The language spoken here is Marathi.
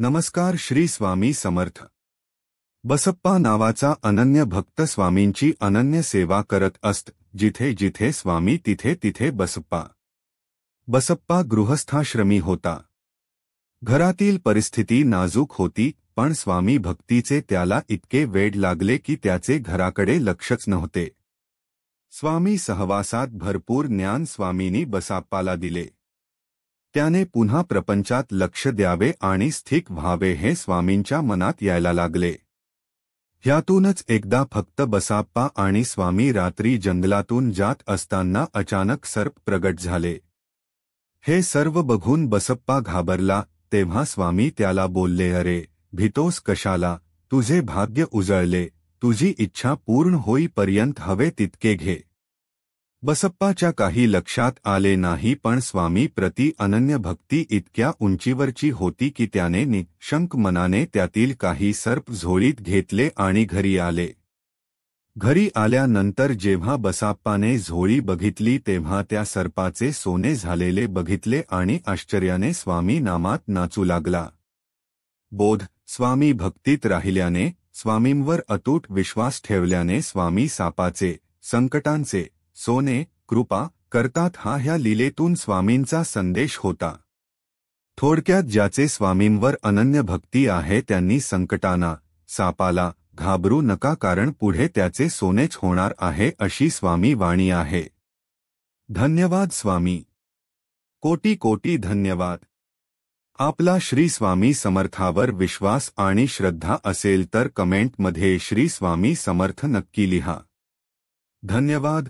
नमस्कार श्री स्वामी समर्थ। बसप्पा नावाचा अनन्य भक्त स्वामींची अनन्य सेवा करत असत। जिथे जिथे स्वामी तिथे तिथे बसप्पा। बसप्पा गृहस्थाश्रमी होता। घरातील परिस्थिती नाजूक होती, पण स्वामी भक्तीचे त्याला इतके वेड लागले की त्याचे घराकडे लक्षच नव्हते। स्वामी सहवासात भरपूर ज्ञान स्वामींनी बसप्पाला दिले। त्याने पुन्हा प्रपंचात लक्ष द्यावे आणि स्थिर व्हावे हे स्वामींच्या मनात यायला लागले। ह्यातूनच एकदा फक्त बसप्पा आणि स्वामी रात्री जंगलातून जात असताना अचानक सर्प प्रगट झाले। हे सर्व बघून बसप्पा घाबरला। तेव्हा स्वामी त्याला बोलले, अरे भीतोस कशाला, तुझे भाग्य उजळले, तुझी इच्छा पूर्ण होईपर्यंत हवे तितके घे। बसप्पाच्या काही लक्षात आले नाही, पण स्वामी प्रति अनन्य भक्ती इतक्या उंचीवरची होती की त्याने निशंक मनाने त्यातील काही सर्प झोळीत घेतले आणि घरी आले। घरी आल्यानंतर जेव्हा बसप्पाने झोळी बघितली तेव्हा त्या सर्पाचे सोने झालेले बघितले आणि आश्चर्याने स्वामी नामात नाचू लागला। बोध स्वामी भक्तीत राहिल्याने, स्वामींवर अतूट विश्वास ठेवल्याने स्वामी सापाचे, संकटांचे सोने कृपा करतात हा ह्या लीलेतून स्वामींचा संदेश होता। थोडक्यात ज्याचे स्वामींवर अनन्य भक्ती आहे त्यांनी संकटांना, सापाला घाबरू नका, कारण पुढे त्याचे सोनेच होणार आहे अशी स्वामी वाणी आहे। धन्यवाद स्वामी। कोटी कोटी धन्यवाद। आपला श्री स्वामी समर्थावर विश्वास आणि श्रद्धा असेल तर कमेंटमध्ये श्री स्वामी समर्थ नक्की लिहा। धन्यवाद।